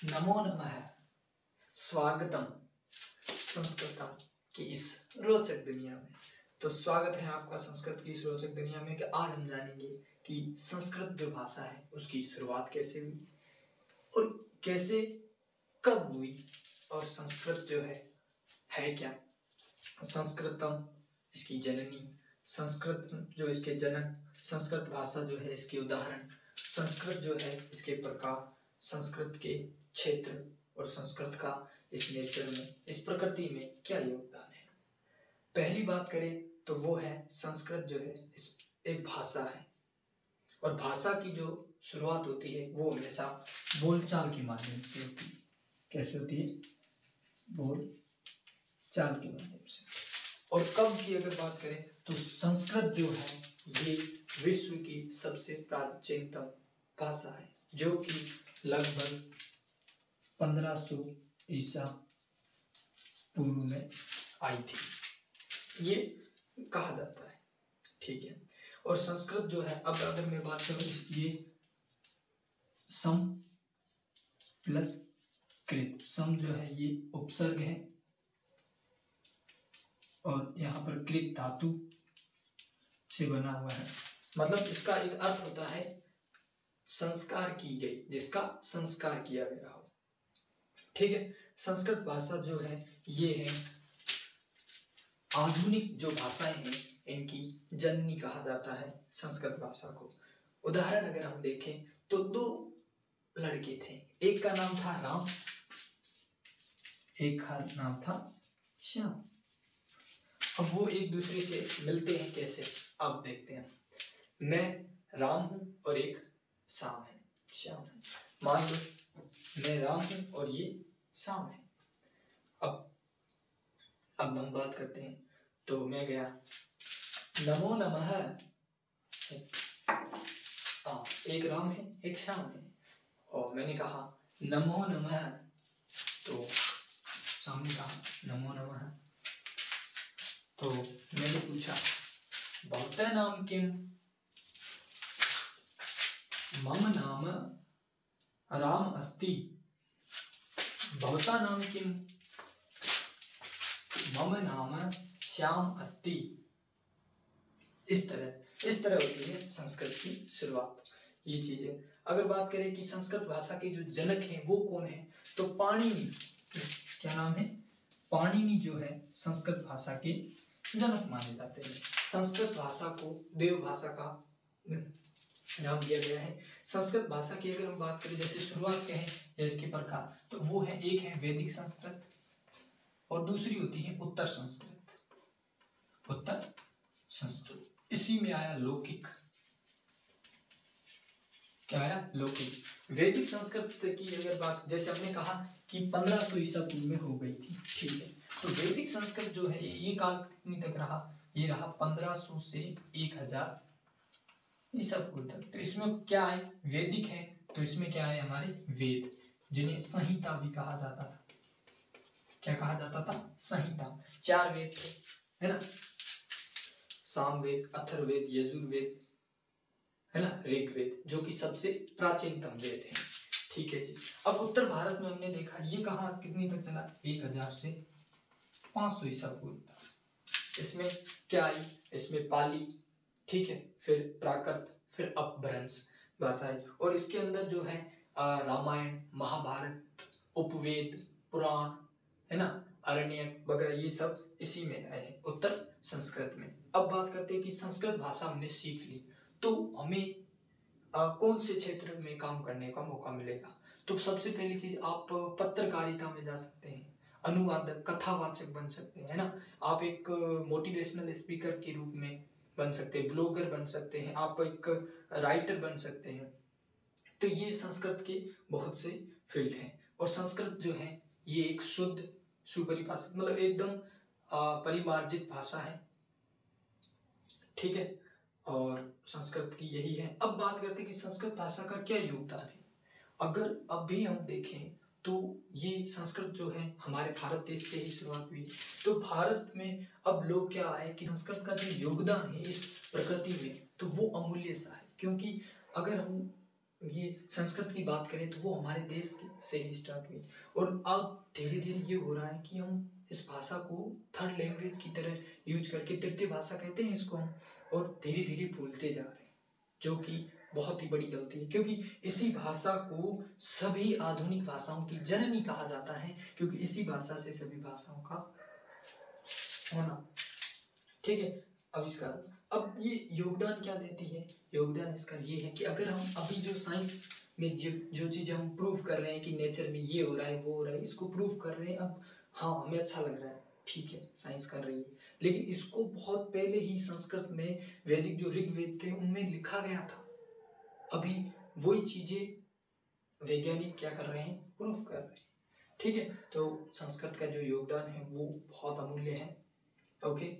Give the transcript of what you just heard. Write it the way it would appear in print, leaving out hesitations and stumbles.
नमो नमः। स्वागतम संस्कृतम की इस रोचक दुनिया में। तो स्वागत है आपका संस्कृत की इस रोचक दुनिया में कि आज हम जानेंगे कि संस्कृत जो भाषा है उसकी शुरुआत कैसे हुई और कैसे कब हुई और संस्कृत जो है क्या। संस्कृतम इसकी जननी, संस्कृत जो इसके जनक, संस्कृत भाषा जो है इसके उदाहरण, संस्कृत जो है इसके प्रकार, संस्कृत के क्षेत्र और संस्कृत का इस नेचर में, इस प्रकृति में क्या योगदान है। पहली बात करें तो वो है संस्कृत जो है इस एक भाषा है और भाषा की जो शुरुआत होती है वो हमेशा बोलचाल के माध्यम से होती है। कैसे होती है? बोलचाल के माध्यम से। और कब की अगर बात करें तो संस्कृत जो है ये विश्व की सबसे प्राचीनतम भाषा है जो कि लगभग 1500 ईसा पूर्व में आई थी, ये कहा जाता है। ठीक है। और संस्कृत जो है, अब अगर मैं बात करूं, ये सम प्लस कृत, सम जो है ये उपसर्ग है और यहाँ पर कृत धातु से बना हुआ है। मतलब इसका एक अर्थ होता है संस्कार की गई, जिसका संस्कार किया गया हो। ठीक है। संस्कृत भाषा जो है ये है आधुनिक जो भाषाएं हैं इनकी जननी कहा जाता है संस्कृत भाषा को। उदाहरण अगर हम देखें तो दो लड़के थे, एक का नाम था राम, एक का नाम था श्याम। अब वो एक दूसरे से मिलते हैं कैसे, अब देखते हैं। मैं राम हूं और एक श्याम है। मान लो मैं राम हूं और ये श्याम है। अब हम बात करते हैं तो मैं गया नमो नमः, एक राम है एक श्याम है और मैंने कहा नमो नमः, तो सामने कहा नमो नमः। तो मैंने पूछा भवतः नाम किम, मम नाम राम अस्ति, भवतः नाम किम, मम नाम श्याम अस्ति। इस तरह होती है संस्कृत की शुरुआत। ये चीजें अगर बात करें कि संस्कृत भाषा के जो जनक हैं वो कौन है, तो पाणिनि, क्या नाम है? पाणिनि जो है संस्कृत भाषा के जनक माने जाते हैं। संस्कृत भाषा को देव भाषा का नाम दिया गया है। संस्कृत भाषा की अगर हम बात करें, जैसे शुरुआत कहें या इसके प्रकार, तो वो है, एक है वैदिक संस्कृत और दूसरी होती है उत्तर संस्कृत। उत्तर संस्कृत, इसी में आया लौकिक। क्या आया? लौकिक। वैदिक संस्कृत की अगर बात, जैसे हमने कहा कि 1500 ईसा पूर्व में हो गई थी। ठीक है। तो वैदिक संस्कृत जो है ये काल कितनी तक रहा? ये रहा 1500 से 1000 ईसा पूर्व तक। तो इसमें क्या है? वैदिक है तो इसमें क्या है? हमारे वेद, जिन्हें संहिता भी कहा जाता था। क्या कहा जाता था? संहिता। 4 वेद थे, है ना? सामवेद, अथर्ववेद, यजुर्वेद, है ना, ऋग्वेद, जो कि सबसे प्राचीनतम वेद है। ठीक है जी। अब उत्तर भारत में हमने देखा ये कहाँ कितनी तक चला? 1000 से 500 ईसा पूर्व तक। इसमें क्या आई? इसमें पाली, ठीक है, फिर प्राकृत, फिर अपभ्रंश भाषाएं, और इसके अंदर जो है रामायण, महाभारत, उपवेद, पुराण, है ना, अरण्यक वगैरह, ये सब इसी में आए हैं उत्तर संस्कृत में। अब बात करते हैं कि संस्कृत भाषा हमने सीख ली तो हमें कौन से क्षेत्र में काम करने का मौका मिलेगा। तो सबसे पहली चीज, आप पत्रकारिता में जा सकते हैं, अनुवादक, कथावाचक बन सकते हैं, है ना। आप एक मोटिवेशनल स्पीकर के रूप में बन सकते हैं, ब्लॉगर बन सकते हैं, आप एक राइटर बन सकते हैं। तो ये संस्कृत के बहुत से फील्ड हैं। और संस्कृत जो है ये एक शुद्ध, सुपरिभाषित, मतलब एकदम परिमार्जित भाषा है। ठीक है। और संस्कृत की यही है। अब बात करते हैं कि संस्कृत भाषा का क्या योगदान है। अगर अभी हम देखें तो ये संस्कृत जो है हमारे भारत देश से ही शुरुआत हुई। तो भारत में अब लोग क्या आए कि संस्कृत का जो योगदान है इस प्रकृति में, तो वो अमूल्य सा है। क्योंकि अगर हम ये संस्कृत की बात करें तो वो हमारे देश से ही स्टार्ट हुई, और अब धीरे धीरे ये हो रहा है कि हम इस भाषा को थर्ड लैंग्वेज की तरह यूज करके, तृतीय भाषा कहते हैं इसको हम, और धीरे धीरे भूलते जा रहे हैं, जो कि बहुत ही बड़ी गलती है। क्योंकि इसी भाषा को सभी आधुनिक भाषाओं की जननी कहा जाता है, क्योंकि इसी भाषा से सभी भाषाओं का होना, ठीक है, आविष्कार। अब ये योगदान क्या देती है? योगदान इसका ये है कि अगर हम अभी जो साइंस में जो चीजें हम प्रूव कर रहे हैं कि नेचर में ये हो रहा है वो हो रहा है, इसको प्रूव कर रहे हैं, अब हाँ हमें अच्छा लग रहा है, ठीक है साइंस कर रही है, लेकिन इसको बहुत पहले ही संस्कृत में वैदिक जो ऋग्वेद थे उनमें लिखा गया था। अभी वही चीजें वैज्ञानिक क्या कर रहे हैं? प्रूफ कर रहे हैं, ठीक है। तो संस्कृत का जो योगदान है वो बहुत अमूल्य है। ओके।